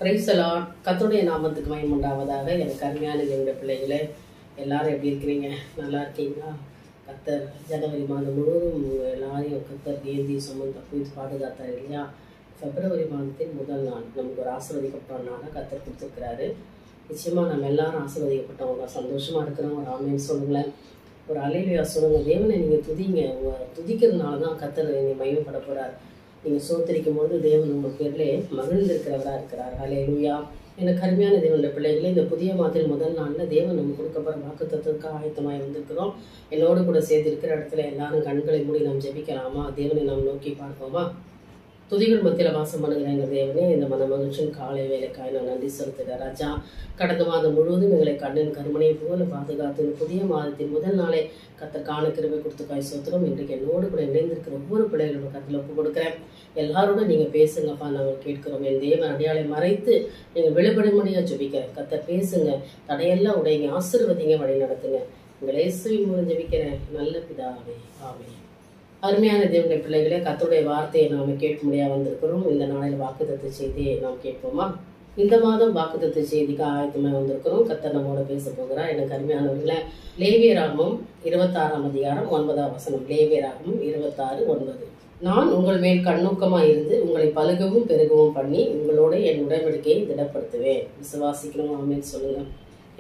Praise the Lord. கர்த்தருடைய நாமத்துக்கு மகிமை உண்டாவதாக. எனக்கு அருமையான தேவனுடைய பிள்ளைகளே, எல்லாரும் எப்படி இருக்கிறீங்க? நல்லா இருக்கீங்களா? கர்த்தர் ஜனவரி மாதம் முழுவதும் எல்லாரையும் கர்த்தர் ஏந்தி சுமந்து தப்பி பாதுகாத்தார் இல்லையா? பிப்ரவரி மாதத்தின் முதல் நாள் நமக்கு ஒரு ஆசீர்வதிக்கப்பட்ட நாளாக கர்த்தர் கொடுத்துருக்கிறாரு. நிச்சயமாக நம்ம எல்லாரும் ஆசீர்வதிக்கப்பட்டவங்க, சந்தோஷமாக இருக்கிறவங்க ஒரு ஆமேன்னு சொல்லுங்களேன், ஒரு அல்லேலூயா சொல்லுங்கள். தேவனை நீங்கள் துதிங்க. துதிக்கிறதுனால தான் கர்த்தர் நீங்கள் மகிமைப்பட போகிறார். நீங்கள் சோத்தரிக்கும் பொழுது தேவன் உங்கள் பேரிலே மகிழ்ந்திருக்கிறவராக இருக்கிறார். அல்லேலூயா. எனக்கு அருமையான தேவனுடைய பிள்ளைகளே, இந்த புதிய மாதத்தில் முதல் நாளில் தேவன் நம்ம கொடுக்கப்படுற வாக்குத்தத்தத்துக்கு ஆயத்தமாய் வந்திருக்கிறோம். என்னோடு கூட சேர்ந்து இருக்கிற இடத்துல எல்லாரும் கண்களை மூடி நாம் ஜெபிக்கலாமா? தேவனை நாம் நோக்கி பார்ப்போமா? துதிகள் மத்தியில் வாசம் பண்ணுகிற எங்கள் தேவனே, இந்த மன மகிழ்ச்சியின் காலை வேலைக்காய் நான் நன்றி செலுத்துகிறேன் ராஜா. கடந்த மாதம் முழுவதும் எங்களை கண்ணின் கருமனையை போல பாதுகாத்து இந்த புதிய மாதத்தின் முதல் நாளை கர்த்தர் காண கிருபை கொடுத்துக்காய் சோத்திரம். இன்றைக்கு என்னோடு கூட இணைந்திருக்கிற ஒவ்வொரு பிள்ளைகளோட கருத்தில் ஒப்பு கொடுக்குறேன். எல்லாரோட நீங்கள் பேசுங்கப்பா, நாங்கள் கேட்கிறோம். என் தேவன் அடையாளை மறைத்து நீங்கள் வெளிப்படும்படியாக ஜெபிக்கிறேன். கர்த்தர் பேசுங்க, தடையெல்லாம் உடையங்க, ஆசீர்வதிங்க, வழி நடத்துங்க. உங்கள் இயேசுவின் மூலம் ஜெபிக்கிறேன் நல்ல பிதாவே, ஆமென். அருமையான தேவனுடைய பிள்ளைகளே, கர்த்தருடைய வார்த்தையை நாம கேட்க முடியாது வந்திருக்கிறோம். இந்த நாளில் வாக்குத்தத்த செய்தியை நாம் கேட்போமா? இந்த மாதம் வாக்குத்தத்த செய்திக்கு ஆயத்தமாக வந்திருக்கிறோம். கர்த்தர் நம்மோட பேச போகிறார். எனக்கு அருமையானவர்களே, லேவியராகமம் 26ஆம் அதிகாரம் 9ஆம் வசனம். லேவியராகமம் 26:9. நான் உங்கள் மேல் கண்ணோக்கமாக இருந்து உங்களை பலுகவும் பெருகவும் பண்ணி உங்களோட என் உடன்படிக்கையை திடப்படுத்துவேன். விசுவாசிக்கணும், ஆமென் சொல்லுங்க.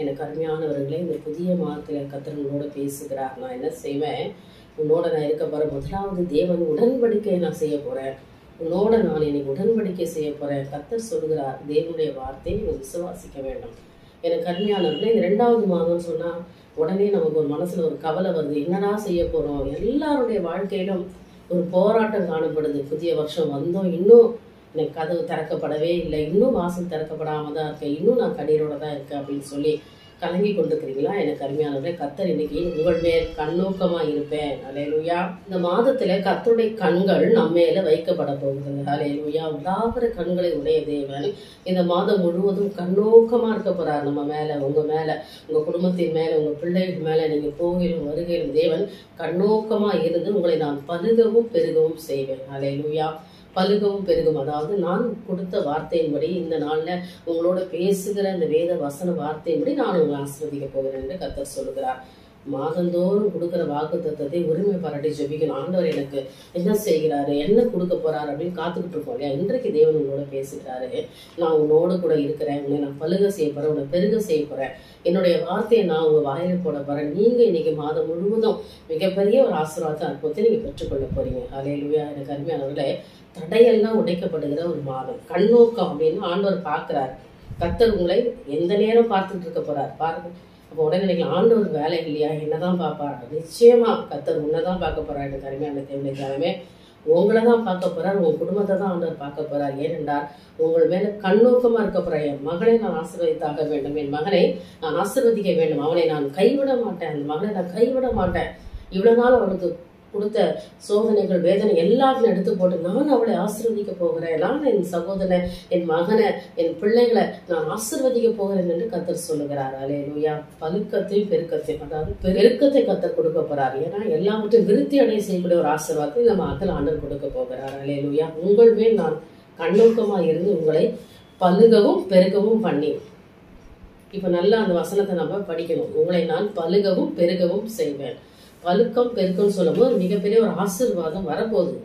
எனக்கு அருமையானவர்களே, இந்த புதிய மாதத்தில் கர்த்தர் உங்களோட பேசுகிறார். நான் என்ன செய்வேன்? உன்னோட நான் இருக்க போற முதலாவது தேவன் உடன்படிக்கையை நான் செய்ய போறேன். உன்னோட நான் இன்னைக்கு உடன்படிக்கை செய்ய போறேன். கர்த்தர் சொல்கிறார். தேவனுடைய வார்த்தையை நீங்கள் விசுவாசிக்க வேண்டும். எனக்கு அருமையானவர்களே, இந்த 2வது மாதம் சொன்னா உடனே நமக்கு ஒரு மனசுல ஒரு கவலை வருது. என்னடா செய்ய போறோம்? எல்லாருடைய வாழ்க்கையிலும் ஒரு போராட்டம் காணப்படுது. புதிய வருஷம் வந்தோம், இன்னும் எனக்கு கதவு திறக்கப்படவே இல்லை, இன்னும் வாசல் திறக்கப்படாம தான் இருக்கேன், இன்னும் நான் கண்ணீரோட தான் இருக்கேன் அப்படின்னு சொல்லி கலங்கி கொண்டிருக்கிறீங்களா? எனக்கு அருமையானவர்களே, கர்த்தர் இன்னைக்கு உங்கள் மேல் கண்ணோக்கமா இருப்பேன். அல்லேலூயா. இந்த மாதத்துல கர்த்தருடைய கண்கள் நம்ம மேல வைக்கப்பட போகிறது. அல்லேலூயா. உலாவர கண்களை உடைய தேவன் இந்த மாதம் முழுவதும் கண்ணோக்கமா இருக்க போறார். நம்ம மேல, உங்க மேல, உங்க குடும்பத்தின் மேல, உங்க பிள்ளைகள் மேல. நீங்க போகிலும் வருகையிலும் தேவன் கண்ணோக்கமா இருந்து உங்களை நான் பலுகவும் பெருகவும் செய்வேன். அல்லேலூயா. பலுகவும் பெருகும், அதாவது நான் கொடுத்த வார்த்தையின்படி இந்த நாள்ல உங்களோட பேசுகிற இந்த வேத வசன வார்த்தையின்படி நான் உங்களை ஆசீர்வதிக்க போகிறேன் என்று கர்த்தர் சொல்லுகிறார். மாதந்தோறும் கொடுக்குற வாக்கு தத்தத்தை உரிமை பாராட்டி ஜெபிக்கணும். ஆண்டவர் எனக்கு என்ன செய்கிறாரு, என்ன கொடுக்க போறாரு அப்படின்னு காத்துக்கிட்டு இருக்கோம் இல்லையா? இன்றைக்கு தேவன் உங்களோட பேசுகிறாரு. நான் உன்னோடு கூட இருக்கிறேன், உன்னை நான் பலுக செய்ய போறேன், உன்னை பெருக செய்ய போறேன், என்னுடைய வார்த்தையை நான் உங்க வாயில போட போறேன். நீங்க இன்னைக்கு மாதம் முழுவதும் மிகப்பெரிய ஒரு ஆசீர்வாதத்தை அற்புதத்தை நீங்க பெற்றுக்கொள்ள போறீங்க. அல்லேலூயா. எனக்கு அருமையானவர்களே, தடையெல்லாம் உடைக்கப்படுகிற ஒரு மாதம். கண்ணோக்கம் அப்படின்னு ஆண்டவர் பார்க்கிறார். கர்த்தர் உங்களை எந்த நேரம் பார்த்துட்டு இருக்க போறார் பாருங்க. அப்போ உடனே நினைக்கலாம், ஆண்டவர் வேலை இல்லையா, என்னதான் பார்ப்பார்? நிச்சயமா கர்த்தர் உன்னதான் பார்க்க போறார். எனக்கு அருமையான தேவனைக்காகவே உங்களை தான் பார்க்க போறார். உங்க குடும்பத்தை தான் ஆண்டவர் பார்க்க போறார். ஏனென்றால் உங்கள் மேல கண்ணோக்கமா இருக்க போறார். என் மகனை நான் ஆசீர்வதித்தாக வேண்டும், என் மகனை நான் ஆசீர்வதிக்க வேண்டும், அவனை நான் கைவிட மாட்டேன், அந்த மகனை நான் கைவிட மாட்டேன். இவ்வளவு நாள் அவனுக்கு கொடுத்த சோதனைகள், வேதனை எல்லாத்தையும் எடுத்து போட்டு நான் அவளை ஆசீர்வதிக்க போகிறேன். நான் என் சகோதரனை, என் மகனை, என் பிள்ளைகளை நான் ஆசீர்வதிக்க போகிறேன் என்று கர்த்தர் சொல்லுகிறார். அல்லேலூயா. பலுக்கத்தையும் பெருக்கத்தையும், அதாவது பெருக்கத்தை கர்த்தர் கொடுக்க போறார். ஏன்னா எல்லாவற்றையும் விருத்தி அடைய செய்யக்கூடிய ஒரு ஆசீர்வாதத்தை நம்ம அதில் ஆண்டவர் கொடுக்க போகிறார். அல்லேலூயா. உங்கள் மேல் நான் கண்ணோக்கமா இருந்து உங்களை பலுகவும் பெருகவும் பண்ணி. இப்ப நல்லா அந்த வசனத்தை நம்ம படிக்கணும். உங்களை நான் பலுகவும் பெருகவும் செய்வேன். பலுக்கம் பெருக்கம் சொல்லும் போது மிகப்பெரிய ஒரு ஆசீர்வாதம் வரப்போகுது,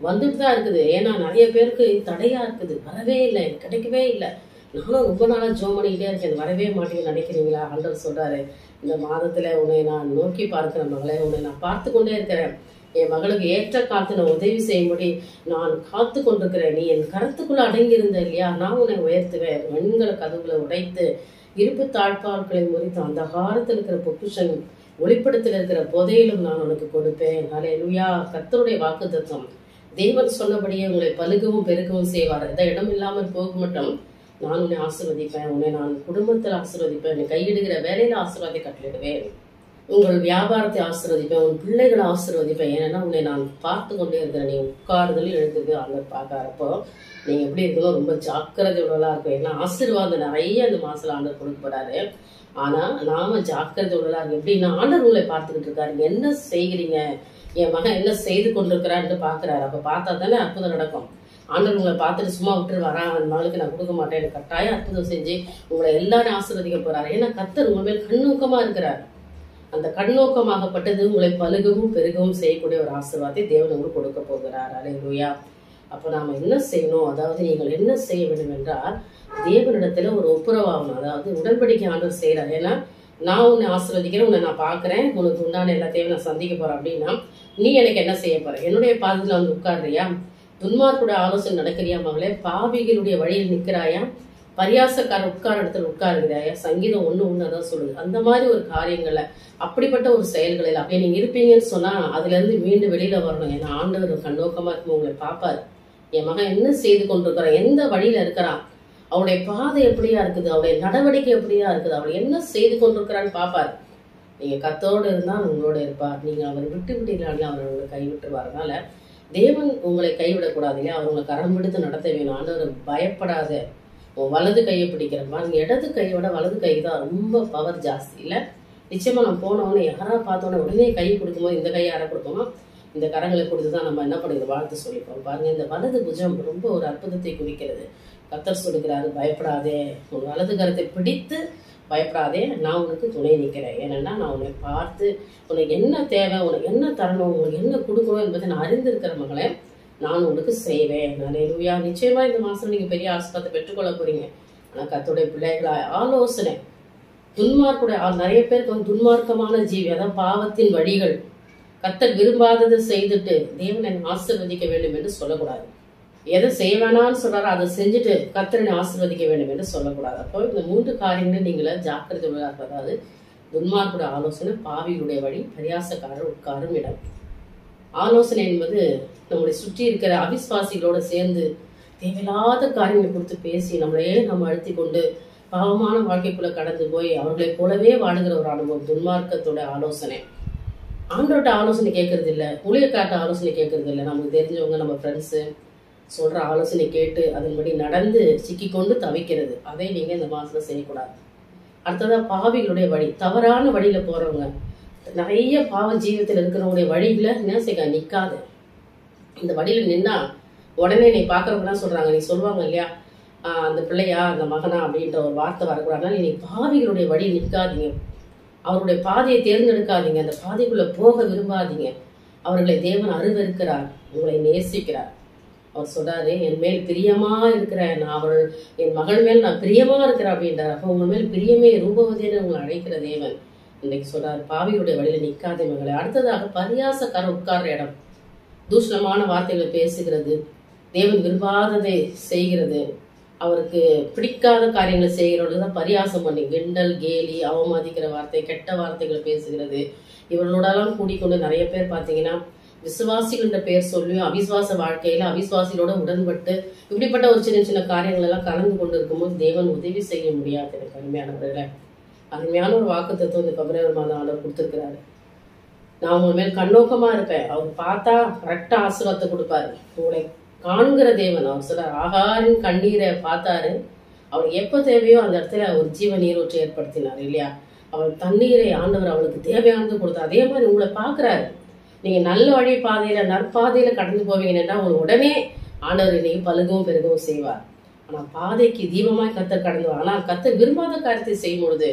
வந்துட்டு தான் இருக்குது. ஏன்னா நிறைய பேருக்கு தடையா இருக்குது, வரவே இல்லை, கிடைக்கவே இல்லை. நானும் ரொம்ப நாளா ஜோம் பண்ணிக்கிட்டே இருக்கேன், வரவே மாட்டேங்குன்னு நினைக்கிறீங்களா? ஆண்டவர் சொல்றாரு, இந்த மாதத்துல உன்னை நான் நோக்கி பார்க்கிற மகளே, உன்னை நான் பார்த்து கொண்டே இருக்கிறேன். என் மகளுக்கு ஏற்ற காத்து நான் உதவி செய்யும்படி நான் காத்து கொண்டிருக்கிறேன். நீ என் கருத்துக்குள்ள அடங்கி இருந்த இல்லையா? நான் உன்னை உயர்த்துவேன். வெண்கல கதவுகளை உடைத்து இருப்பு தாழ்பார்களை முறித்து அந்த காலத்தில் இருக்கிற பொக்கிஷன் ஒளிப்படத்தில் இருக்கிற புதையிலும் நான் உனக்கு கொடுப்பேன். அல்லேலூயா. கர்த்தருடைய வாக்குத்தத்தம். தேவன் சொன்னபடியே உங்களை பலுகவும் பெருகவும் செய்வார். எந்த இடம் இல்லாமல் போக மட்டும் நான் உன்னை ஆசீர்வதிப்பேன், உன்னை நான் குடும்பத்தில் ஆசீர்வதிப்பேன், உன்னை கையிடுகிற வேலையில ஆசீர்வாதத்தை கட்டளிடுவேன், உங்கள் வியாபாரத்தை ஆசீர்வதிப்பேன், உன் பிள்ளைகளை ஆசீர்வதிப்பேன். ஏன்னா உன்னை நான் பார்த்து கொண்டே இருக்கிறேன். நீ உட்கார்தலையும் எழுதுறது ஆண்டவர் பார்க்கறப்போ நீங்க எப்படி இருக்கணும், ரொம்ப ஜாக்கிரதையோடலாம் இருக்கும். ஏன்னா ஆசீர்வாதம் நிறைய இந்த மாசத்துல ஆண்டவர் கொடுக்கப்படுறாரு. ஆனா நாம ஜாக்கிரதையோடலாம் இருக்கு. எப்படின்னா ஆண்டவர் உங்களை பார்த்துக்கிட்டு இருக்காரு, என்ன செய்கிறீங்க, என் மகன் என்ன செய்து கொண்டிருக்கிறான்னு பாக்குறாரு. அப்ப பார்த்தா தானே அற்புதம் நடக்கும். ஆண்டவர் உங்களை பார்த்துட்டு சும்மா விட்டு வரேன், அந்த மகளுக்கு நான் கொடுக்க மாட்டேன், எனக்கு கட்டாயம் அற்புதம் செஞ்சு உங்களை எல்லாரும் ஆசீர்வதிக்க போறாரு. ஏன்னா கர்த்தர் உங்கள் மேல் கண்ணோக்கமா இருக்கிறார். அந்த கண்ணோக்கமாகப்பட்டது உங்களை பலுகவும் பெருகவும் செய்யக்கூடிய ஒரு ஆசீர்வாதத்தை தேவன் உங்களுக்கு கொடுக்க போகிறார். அல்லேலூயா. அப்போ நாம என்ன செய்யணும், அதாவது நீங்கள் என்ன செய்ய வேண்டும் என்றால் தேவனிடத்துல ஒரு ஒப்புரவாகணும். அதாவது உடன்படிக்கை ஆண்டவர் செய்யறாரு. ஏன்னா நான் உன்னை ஆசீர்வதிக்கிறேன், உன்னை நான் பாக்குறேன், உனக்கு உண்டான எல்லாத்தையும் நான் சந்திக்க போறேன் அப்படின்னா நீ எனக்கு என்ன செய்ய போற? என்னுடைய பாதத்துல வந்து உட்கார்றியா? துன்மார்க்குடைய ஆலோசனை நடக்கிறியா மகளே? பாவிகளுடைய வழியில் நிற்கிறாயா? பரியாசக்கார உட்கார இடத்துல உட்காருகிறாயா? சங்கீதம் 1:1 அதான் சொல்லுது. அந்த மாதிரி ஒரு காரியங்கள்ல அப்படிப்பட்ட ஒரு செயல்களில் அப்படியே நீங்க இருப்பீங்கன்னு சொன்னா அதுல இருந்து மீண்டும் வெளியில வரணும். ஏன்னா ஆண்டவர் கண்ணோக்கமா இருக்கும், உங்களை பார்ப்பாரு. என் மகன் என்ன செய்து கொண்டிருக்கிறான், எந்த வழியில இருக்கிறான், அவளுடைய பாதை எப்படியா இருக்குது, அவளுடைய நடவடிக்கை எப்படியா இருக்குது, அவள் என்ன செய்து கொண்டிருக்கிறான்னு பார்ப்பாரு. நீங்க கர்த்தரோடு இருந்தா உங்களோட இருப்பார். நீங்க அவரை விட்டு விட்டீங்களான்னு அவர் உங்களை கைவிட்டுருவார். அதனால தேவன் உங்களை கைவிடக்கூடாது இல்லையா? அவர் உங்களை கரம் பிடித்து நடத்த வேணும். ஆண்டவர் பயப்படாத, உன் வலது கையை பிடிக்கிறப்பா. நீங்க இடது கையோட வலது கை தான் ரொம்ப பவர் ஜாஸ்தி இல்ல. நிச்சயமா நம்ம போனவொடனே யாரா பார்த்தோன்னே உடனே கை கொடுக்கும்போது இந்த கை யாரை கொடுப்போமா, இந்த கரங்களை கொடுத்துதான் நம்ம என்ன பண்ணுறது, வாழ்த்து சொல்லிப்போம். பாருங்க, இந்த வலது புஜம் ரொம்ப ஒரு அற்புதத்தை குறிக்கிறது. கர்த்தர் சொல்லுகிறாரு, பயப்படாதே, உன் வலது கரத்தை பிடித்து பயப்படாதே, நான் உனக்கு துணை நிற்கிறேன். ஏன்னா நான் உன்னை பார்த்து உனக்கு என்ன தேவை, உனக்கு என்ன தரணும், உனக்கு என்ன கொடுக்கணும் என்பதை நான் அறிந்திருக்கிற மகளே, நான் உங்களுக்கு செய்வேன். அல்லேலூயா. நிச்சயமா இந்த மாசம் நீங்க பெரிய ஆசீர்வாதத்தை பெற்றுக்கொள்ள போறீங்க. ஆனா கர்த்தருடைய பிள்ளைகளா ஆலோசனை, துன்மார்க்குடைய நிறைய பேருக்கு வந்து துன்மார்க்கமான ஜீவி, அதான் பாவத்தின் வழிகள், கர்த்தர் விரும்பாததை செய்துட்டு தேவனை ஆசீர்வதிக்க வேண்டும் என்று சொல்லக்கூடாது. எதை செய்ய வேணாம்னு சொல்றாரோ அதை செஞ்சுட்டு கர்த்தரை ஆசீர்வதிக்க வேண்டும் என்று சொல்லக்கூடாது. அப்போ இந்த 3 காரியங்களும் நீங்கள ஜாக்கிரதை உள்ளார். அதாவது துன்மார்க்குடைய ஆலோசனை, பாவிகளுடைய வழி, பரியாசக்காரர் உட்காரும் இடம். ஆலோசனை என்பது நம்மளை சுற்றி இருக்கிற அவிஸ்வாசிகளோட சேர்ந்து தேவையில்லாத காரியங்களை கொடுத்து பேசி நம்மளையே நம்ம அழுத்தி கொண்டு பாவமான வாழ்க்கைக்குள்ள கடந்து போய் அவர்களை போலவே வாழுகிற ஒரு அனுபவம் துன்மார்க்கத்தோட ஆலோசனை. ஆண்டோட ஆலோசனை கேட்கறது இல்லை, ஊழியக்காட்ட ஆலோசனை கேட்கறது இல்லை. நமக்கு தெரிஞ்சவங்க, நம்ம ஃப்ரெண்ட்ஸு சொல்ற ஆலோசனை கேட்டு அதன்படி நடந்து சிக்கி கொண்டு தவிக்கிறது, அதை நீங்க இந்த மாசத்துல செய்யக்கூடாது. அடுத்ததா பாவிகளுடைய வழி, தவறான வழியில போறவங்க, நிறைய பாவ ஜீவத்தில் இருக்கிறவங்களுடைய வழியில என்ன செய்ய நிக்காத. இந்த வழியில நின்னா உடனே நீ பாக்குறவங்கலாம் சொல்றாங்க, நீ சொல்லுவாங்க இல்லையா, அந்த பிள்ளையா அந்த மகனா அப்படின்ற ஒரு வார்த்தை வரக்கூடாதுனால நீ பாவிகளுடைய வழி நிற்காதீங்க, அவருடைய பாதையை தேர்ந்தெடுக்காதீங்க, அந்த பாதைக்குள்ள போக விரும்பாதீங்க. அவர்களை தேவன் அருவருக்கிறார், உங்களை நேசிக்கிறார். அவர் சொல்றாரு, என் மேல் பிரியமா இருக்கிறேன், நான் அவள் என் மகள் மேல் நான் பிரியமா இருக்கிறேன் அப்படின்றார். அப்போ உங்க மேல் பிரியமே ரூபவதின்னு உங்களை அழைக்கிற தேவன் இன்னைக்கு சொல்றாரு, பாவிகளுடைய வழியில நிற்காதே மகளை. அடுத்ததாக பரியாசக்கார உட்கார்ற இடம், தூஷணமான வார்த்தைகளை பேசுகிறது, தேவன் விரும்பாததை செய்கிறது, அவருக்கு பிடிக்காத காரியங்களை செய்கிறவர்கள் பரியாசம் பண்ணி கிண்டல் கேலி அவமதிக்கிற வார்த்தை, கெட்ட வார்த்தைகளை பேசுகிறது. இவர்களோடலாம் கூடிக்கொண்டு நிறைய பேர் பார்த்தீங்கன்னா விசுவாசிகள்ன்ற பேர் சொல்லி அவிசுவாச வாழ்க்கையில அவிசுவாசிகளோட உடன்பட்டு இப்படிப்பட்ட ஒரு சின்ன சின்ன காரியங்கள் எல்லாம் கலந்து கொண்டு இருக்கும்போது தேவன் உதவி செய்ய முடியாது. எனக்கு அருமையானவர்களே, அருமையான ஒரு வாக்குத்தத்தம் இந்த பிப்ரவரி மாதம் ஆண்டவர் கொடுத்துருக்கிறாரு. நான் உங்க மேல் கண்ணோக்கமா இருப்பேன், அவர் பார்த்தா கரெக்டா ஆசீர்வாதத்தை கொடுப்பாரு. உங்களை காண்கிற தேவன். அவர் சொல்றார், ஆகாரின் கண்ணீரை பார்த்தாரு, அவர் எப்ப தேவையோ அந்த இடத்துல ஒரு ஜீவ நீரோற்றை ஏற்படுத்தினார் இல்லையா. அவள் தண்ணீரை ஆண்டவர் அவளுக்கு தேவையானது கொடுத்தார். அதே மாதிரி உங்களை பாக்குறாரு. நீங்க நல்ல வழி பாதையில நற்பாதையில கடந்து போவீங்கன்னா உங்களுக்கு உடனே ஆண்டவர் இன்னைக்கு பலுகவும் பெருகவும் செய்வார். ஆனா பாதைக்கு தீபமாய் கர்த்தர் கடந்து வா. ஆனா கர்த்தர் விரும்பாத காரியத்தை செய்யும் பொழுது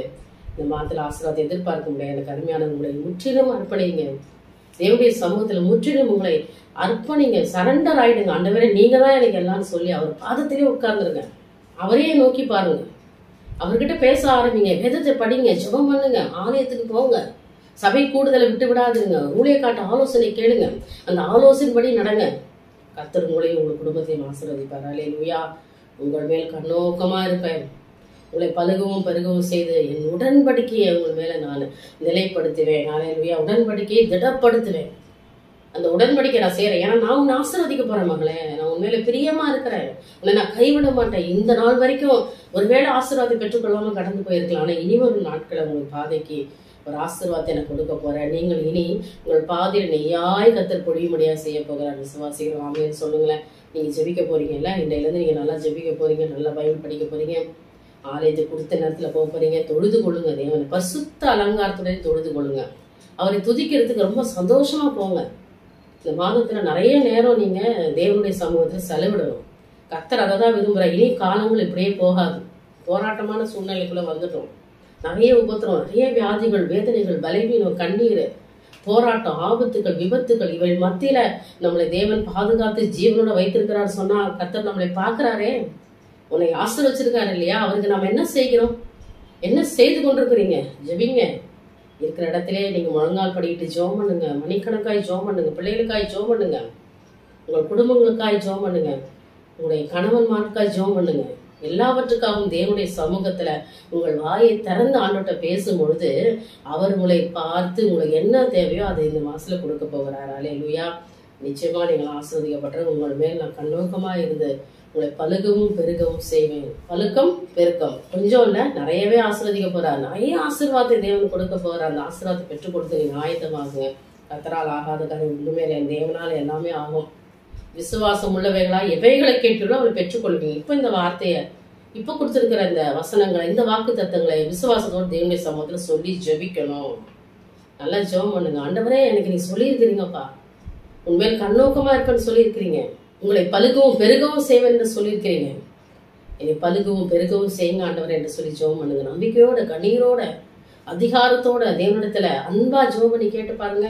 இந்த மாதத்துல ஆசீர்வாதத்தை எதிர்பார்க்க முடியாது. எனக்கு அருமையான உங்களை முற்றிலும் அர்ப்பணிங்க, தேவனுடைய சமூகத்துல முற்றிலும் உங்களை அர்ப்பணிங்க, சரண்டர் ஆயிடுங்க. ஆண்டவரே நீங்க தான் எனக்கு எல்லாம் சொல்லி அவர் பாதத்திலே உட்கார்ந்துருங்க, அவரையே நோக்கி பாருங்க, அவர்கிட்ட பேச ஆரம்பிங்க, வேதத்தை படிங்க, ஜெபம் பண்ணுங்க, ஆலயத்துக்கு போங்க, சபை கூடுதலை விட்டு விடாதுங்க, ஊழியக்காட்ட ஆலோசனை கேளுங்க, அந்த ஆலோசனைப்படி நடங்க. கர்த்தர் உங்களையும் உங்கள் குடும்பத்தையும் ஆசீர்வதிப்பார். அல்லேலூயா. உங்கள் மேல் கண்ணோக்கமா இருப்பேன், உங்களை பலுகவும் பெருகவும் செய்து என் உடன்படிக்கையை உங்கள் மேல நான் நிலைப்படுத்துவேன். அல்லேலூயா. உடன்படிக்கையை திடப்படுத்துவேன். அந்த உடன்படிக்கை நான் செய்யறேன், ஏன்னா நான் உன்னை ஆசீர்வதிக்க போறேன் மகளே, நான் உன் மேல பிரியமா இருக்கிறேன், உன்னை நான் கைவிட மாட்டேன். இந்த நாள் வரைக்கும் ஒருவேளை ஆசீர்வாதத்தை பெற்றுக்கொள்ளாம கடந்து போயிருக்கலாம், ஆனா இனி ஒரு நாட்களை உங்கள் பாதைக்கு ஒரு ஆசீர்வாதத்தை எனக்கு கொடுக்க போறேன். நீங்கள் இனி உங்கள் பாதையில் நெய்யாய் கர்த்தர் பொழியும்படியா செய்ய போகிறார். விசுவாசிகள் ஆமென்னு சொல்லுங்களேன். நீங்க ஜெபிக்க போறீங்கல்ல, இன்றையில இருந்து நீங்க நல்லா ஜெபிக்க போறீங்க, நல்லா பைபிள் படிக்க போறீங்க, ஆலயத்துக்கு கொடுத்த நேரத்துல போக போறீங்க. தொழுது கொள்ளுங்க தேவனை, பரிசுத்த அலங்காரத்துடன் தொழுது கொள்ளுங்க. அவரை துதிக்கிறதுக்கு ரொம்ப சந்தோஷமா போங்க. இந்த மாதத்துல நிறைய நேரம் நீங்க தேவனுடைய சமூகத்துல செலவிடணும். கர்த்தர் அதை தான் விரும்புறார். இனி காலங்கள் இப்படியே போகாது. போராட்டமான சூழ்நிலைக்குள்ள வந்துட்டோம். நிறைய உபத்திரம், நிறைய வியாதிகள், வேதனைகள், பலவீனம், கண்ணீர், போராட்டம், ஆபத்துகள், விபத்துகள், இவை மத்தியில நம்மளை தேவன் பாதுகாத்து ஜீவனோட வைத்திருக்கிறார் சொன்னா கர்த்தர் நம்மளை பாக்குறாரே, உன்னை ஆசீர்வச்சிருக்காரு இல்லையா? அவருக்கு நம்ம என்ன செய்கிறோம்? என்ன செய்து கொண்டிருக்கிறீங்க? ஜெபிங்க. இருக்கிற இடத்திலே நீங்க முழங்கால் படிக்கிட்டு ஜெபம் பண்ணுங்க. மணிக்கணக்காய் ஜெபம் பண்ணுங்க. பிள்ளைகளுக்காய் ஜெபம் பண்ணுங்க. உங்கள் குடும்பங்களுக்காய் ஜெபம் பண்ணுங்க. உங்களுடைய கணவன்மாருக்காய் ஜெபம் பண்ணுங்க. எல்லாவற்றுக்காகவும் தேவனுடைய சமூகத்துல உங்கள் வாயை திறந்து ஆண்டோட்ட பேசும் பொழுது அவர் உங்களை பார்த்து உங்களுக்கு என்ன தேவையோ அதை இந்த மாசத்துல கொடுக்க போகிறார். அல்லேலூயா. நிச்சயமா நீங்கள் ஆசீர்வதிக்கப்பட்ட உங்கள் மேல் நான் கண்ணோக்கமா இருந்து உங்களை பலுகவும் பெருகவும் செய்வேன். பழுக்கம் பெருக்கம் கொஞ்சம் இல்ல, நிறையவே ஆசீர்வதிக்க போறார். நிறைய ஆசீர்வாதத்தை தேவன் கொடுக்க போறார். அந்த ஆசீர்வாதத்தை பெற்றுக் கொடுத்து நீங்க ஆயத்தமாகுங்க. கர்த்தரால் ஆகாத காரியம் ஒண்ணுமே இல்லை. என் தேவனால் எல்லாமே ஆகும். விசுவாசம் உள்ளவைகளா எவைகளை கேட்கிறோம் அவளை பெற்றுக்கொள்வீங்க. இப்ப இந்த வார்த்தைய இப்ப கொடுத்திருக்கிற இந்த வசனங்களை, இந்த வாக்கு தத்தங்களை விசுவாசத்தோடு தேவனுடைய சமூகத்துல சொல்லி ஜெபிக்கணும். நல்லா ஜெபம் பண்ணுங்க. ஆண்டவரே, எனக்கு நீ சொல்லியிருக்கிறீங்கப்பா, உண்மையில் கண்ணோக்கமா இருக்குன்னு சொல்லியிருக்கிறீங்க. உங்களை பலுகவும் பெருகவும் செய்வேன்னு சொல்லியிருக்கிறீங்க. என்னை பலுகவும் பெருகவும் செய்யுங்க ஆண்டவரே என்று சொல்லி ஜெபம் பண்ணுங்க. நம்பிக்கையோட, கண்ணீரோட, அதிகாரத்தோட தேவனிடத்துல அன்பா ஜெபம் பண்ணி கேட்டு பாருங்க.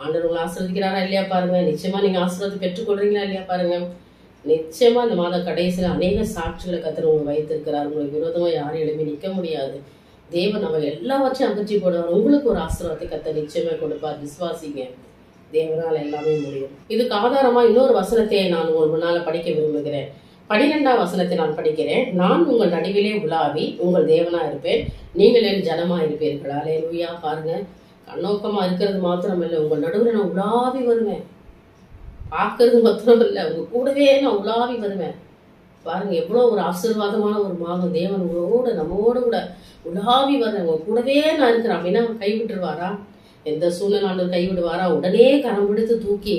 ஆண்டவர் உங்களை ஆசீர்வதிக்கிறாரா இல்லையா பாருங்க. நிச்சயமா நீங்க ஆசீர்வாதத்தை பெற்றுக்கொள்றீங்களா இல்லையா பாருங்க. நிச்சயமா இந்த மாத கடைசியில அநேக சாட்சிகளை கர்த்தர் உங்களுக்கு வைத்திருக்கிறார். உங்களுக்கு விரோதமா யாரும் எழுப்பி நிக்க முடியாது. தேவன் நம்ம எல்லாவற்றையும் அகற்றி போடுவார். உங்களுக்கு ஒரு ஆசீர்வாதத்தை கர்த்தர் நிச்சயமா கொடுப்பார். விசுவாசிங்க, தேவனால் எல்லாமே முடியும். இதுக்கு ஆதாரமா இன்னொரு வசனத்தை நான் உங்கள் முன்னால படிக்க விரும்புகிறேன். 12ஆம் வசனத்தை நான் படிக்கிறேன். நான் உங்கள் நடுவிலே உலாவி உங்கள் தேவனா இருப்பேன், நீங்கள் என் ஜனமா இருப்பீர்களா. அல்லேலூயா. பாருங்க, கண்ணோக்கமா இருக்கிறது மாத்திரம் இல்லை, உங்கள் நடுவில் நான் உலாவி வருவேன். பார்க்கறது மாத்திரம் இல்லை, உங்க கூடவே நான் உலாவி வருவேன். பாருங்க, எவ்வளவு ஒரு ஆசீர்வாதமான ஒரு மாதம். தேவன் உங்களோட நம்மோட கூட உலாவி வருவேன். உங்க கூடவே நான் இருக்கிறேன் அப்படின்னா அவர் கைவிட்டுருவாரா? எந்த சூழ்நிலை கைவிடுவாரா? உடனே கரம் பிடித்து தூக்கி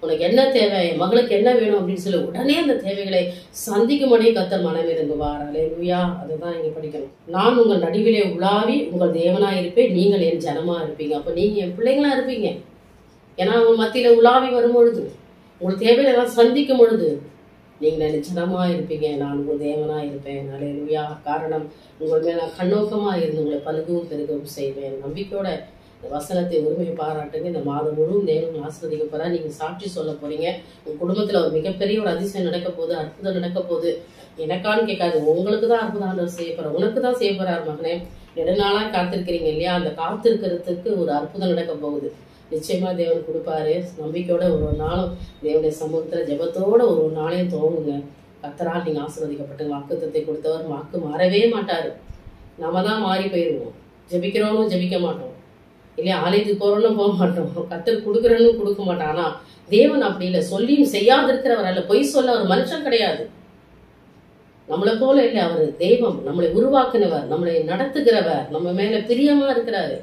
உனக்கு என்ன தேவை, என் மகளுக்கு என்ன வேணும் அப்படின்னு சொல்லி உடனே அந்த தேவைகளை சந்திக்கும்படி கர்த்தர் மனமிறங்குவார். அல்லேலூயா. அதுதான் நீங்க படிக்கணும். நான் உங்கள் நடுவிலே உலாவி உங்கள் தேவனா இருப்பேன், நீங்கள் என் ஜனமா இருப்பீங்க. அப்ப நீங்க என் பிள்ளைங்களா இருப்பீங்க. ஏன்னா உங்க மத்தியில உலாவி வரும் பொழுது, உங்கள் தேவையில எல்லாம் சந்திக்கும் பொழுது நீங்கள் என் ஜனமா இருப்பீங்க. நான் உங்கள் தேவனா இருப்பேன். அல்லேலூயா. காரணம், உங்கள் மேல நான் கண்ணோக்கமா இருந்து உங்களை பலுகவும் பெருகவும் செய்வேன். நம்பிக்கையோட இந்த வசனத்தை உரிமையை பாராட்டுங்க. இந்த மாதம் முழுவதும் தேவன் ஆசீர்வதிக்க போறா. நீங்க சாட்சி சொல்ல போறீங்க. உங்க குடும்பத்துல ஒரு மிகப்பெரிய ஒரு அதிசயம் நடக்க போகுது, அற்புதம் நடக்க போகுது. எனக்கான்னு கேட்காது, உங்களுக்கு தான் அற்புதம் ஆண்டவர் செய்ய போறார். உனக்கு தான் செய்ய போறாரு மகனே. நெடுநாளா காத்திருக்கிறீங்க இல்லையா? அந்த காத்திருக்கிறதுக்கு ஒரு அற்புதம் நடக்க போகுது. நிச்சயமா தேவன் கொடுப்பாரு. நம்பிக்கையோட ஒரு நாளும் தேவனுடைய சமூகத்துல ஜெபத்தோட ஒரு நாளையும் துவங்குங்க. கர்த்தரால் நீங்க ஆசீர்வதிக்கப்பட்ட வாக்குத்தத்தை கொடுத்தவர் வாக்கு மாறவே மாட்டாரு. நாம தான் மாறி போயிருவோம். ஜெபிக்கிறோன்னு ஜெபிக்க மாட்டோம் இல்லையா? ஆலயத்துக்கு போறோம்னு போக மாட்டோம். கர்த்தர் கொடுக்குறன்னு கொடுக்க மாட்டோம். ஆனா தேவன் அப்படி இல்லை. சொல்லியும் செய்யாது இருக்கிறவர் அல்ல. பொய் சொல்ல அவர் மனுஷன் கிடையாது. நம்மளை போல இல்லை. அவரு தெய்வம், நம்மளை உருவாக்குனவர், நம்மளை நடத்துகிறவர், நம்ம மேல பிரியமா இருக்கிறாரு.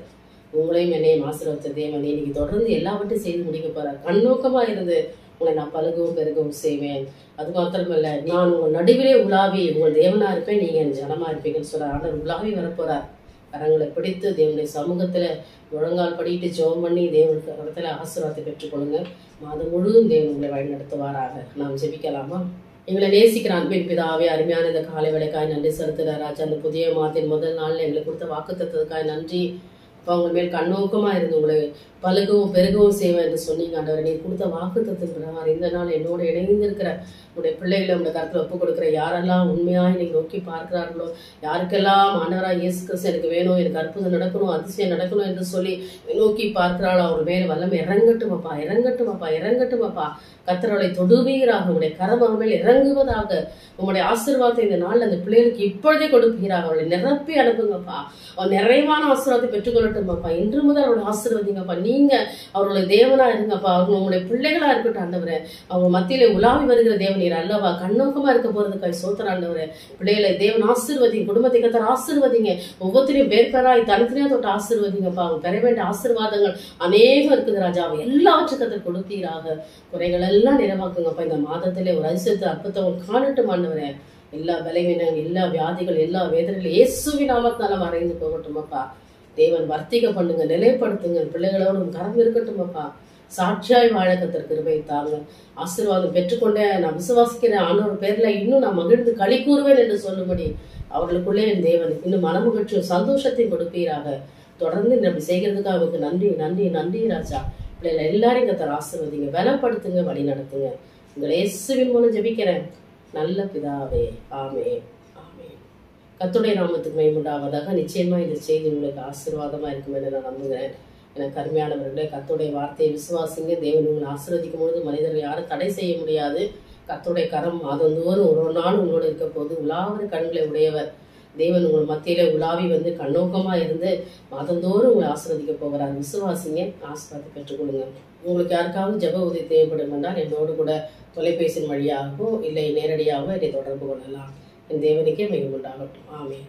உங்களையும் என்னையும் ஆசீர்வதித்த தேவன் இன்னைக்கு தொடர்ந்து எல்லாவற்றையும் செய்து முடிக்க போறார். கண்ணோக்கமா இருந்து உங்களை நான் பலுகவும் பெருகவும் செய்வேன். அது மாத்திரமல்ல, நான் உங்கள் நடுவிலே உலாவி உங்கள் தேவனா இருப்பேன், நீங்க என் ஜனமா இருப்பீங்கன்னு சொல்றார். ஆண்டவர் உலாவி வரப்போறார். கரங்களை பிடித்து தேவனுடைய சமூகத்துல முழங்கால் படிட்டு ஜெபம் பண்ணி தேவனுக்கு இடத்துல ஆசீர்வாதத்தை பெற்றுக்கொள்ளுங்க. மாதம் முழுவதும் தேவன் உங்களை வழி நடத்துவாராக. நாம் ஜெபிக்கலாமா? எங்களை நேசிக்கிற அன்பின் பிதாவே, அருமையான இந்த காலை வேளைக்காய் நன்றி செலுத்துகிறார் ராஜா. அந்த புதிய மாதத்தின் முதல் நாள்ல எங்களுக்கு கொடுத்த வாக்குத்தத்தத்துக்காய் நன்றி. அப்போ உங்க மேல் கண்ணோக்கமா இருந்து உங்களை பலுகவும் பெருகவும் செய்வேன் என்று சொன்னீங்க ஆண்டவரே. நீ கொடுத்த வாக்குத்தத்தின் பிரகாரம் இந்த நாள் என்னோட இணைந்திருக்கிற உடைய பிள்ளைகளை உடைய கருத்துல ஒப்பு கொடுக்கிற யாரெல்லாம் உண்மையாக நீங்க நோக்கி பார்க்கிறார்களோ, யாருக்கெல்லாம் ஆண்டவராக இயேசு கிறிஸ்து எனக்கு வேணும், எனக்கு அற்புதம் நடக்கணும், அதிசயம் நடக்கணும் என்று சொல்லி நோக்கி பார்க்கிறாளோ, அவர் மேல வல்லமை இறங்கட்டும் அப்பா, இறங்கட்டும் அப்பா, இறங்கட்டும் அப்பா. கர்த்தரை தொடுவீராக, உங்களுடைய கரம் அவர் மேல் இறங்குவதாக. உங்களுடைய ஆசீர்வாதத்தை இந்த நாள் அந்த பிள்ளைகளுக்கு இப்பொழுதே கொடுப்பீராக. அவளை நிரப்பி அனுப்புங்கப்பா. அவன் நிறைவான ஆசீர்வாதத்தை பெற்றுக்கொள்ளட்டும் அப்பா. இன்று முதல் அவளை ஆசீர்வதிங்கப்பா. நீங்க அவர்களுடைய தேவனா இருங்கப்பா. அவங்க உங்களுடைய பிள்ளைகளா இருக்கட்டும் ஆண்டவரே. அவங்க மத்தியில உலாவி வருகிற தேவன் நீர் அல்லவா. கண்ணோக்கமா இருக்க போறதுக்காய் சோத்திரம் ஆண்டவரே. பிள்ளைகளை தேவன் ஆசீர்வதிங்க. குடும்பத்தை கர்த்தர் ஆசீர்வதிங்க. ஒவ்வொருத்தரையும் பேர் பேராய் தனித்தனியா தொட்டு ஆசீர்வதிங்கப்பா. அவங்க பெற வேண்டிய ஆசீர்வாதங்கள் அநேகம் இருக்குது ராஜா. அவங்க எல்லாவற்றுக்கும் கர்த்தர் கொடுத்தீராக. குறைகள் எல்லாம் நிறைவாக்குங்கப்பா. இந்த மாதத்திலே ஒரு அதிசயத்தை அற்புதம் காணட்டும் ஆண்டவரே. எல்லா பலவீனங்கள், எல்லா வியாதிகள், எல்லா வேதனைகள் இயேசுவின் நாமத்தால மறைந்து போகட்டும் அப்பா. தேவன் வர்த்திக பண்ணுங்க, நிலைப்படுத்துங்க. பிள்ளைகளோட கரம் இருக்கட்டும் அப்பா. சாட்சியாய் வாழ கர்த்தர் கிருபை தாங்க. ஆசீர்வாதம் பெற்றுக்கொண்டே நான் விசுவாசிக்கிறேன் ஆண்டவர் பேர்ல இன்னும் நான் மகிழ்ந்து களி கூறுவேன் என்று சொல்லும்படி அவர்களுக்குள்ளே என் தேவன் இன்னும் மனமகிழ்ச்சியும் சந்தோஷத்தையும் கொடுப்பீராக. தொடர்ந்து அப்படி செய்கிறதுக்காக அவருக்கு நன்றி நன்றி நன்றி ராஜா. பிள்ளைகளை எல்லாரையும் கர்த்தர் ஆசீர்வதிங்க, பலப்படுத்துங்க, வழி நடத்துங்க. உங்களை இயேசுவின் மூலம் ஜெபிக்கிறேன் நல்ல பிதாவே, ஆமென் ஆமென். கர்த்தருடைய நாமத்துக்கு மகிமை உண்டாவதாக. நிச்சயமா இந்த செய்தி உங்களுக்கு ஆசீர்வாதமா இருக்கும் என்று நான் நம்புகிறேன். எனக்கு அருமையானவர்களே, கர்த்தருடைய வார்த்தையை விசுவாசிங்க. தேவன் உங்களை ஆசீர்வதிக்கும் பொழுது மனிதர்கள் யாரும் தடை செய்ய முடியாது. கர்த்தருடைய கரம் மாதந்தோறும் ஒரு நாள் உங்களோட இருக்க போது உலாவிற கண்களை உடையவர் தேவன் உங்கள் மத்தியில உலாவி வந்து கண்ணோக்கமா இருந்து மாதந்தோறும் உங்களை ஆசீர்வதிக்க போகிறார். விசுவாசிங்க, ஆசீர்வாதத்தை பெற்றுக்கொள்ளுங்க. உங்களுக்கு யாருக்காவது ஜெப உதவி தேவைப்படும் என்றால் என்னோடு கூட தொலைபேசியின் வழியாகவோ இல்லை நேரடியாகவோ என்னை தொடர்பு கொள்ளலாம். என் தேவனுக்கே மகிமை உண்டாகட்டும். ஆமென்.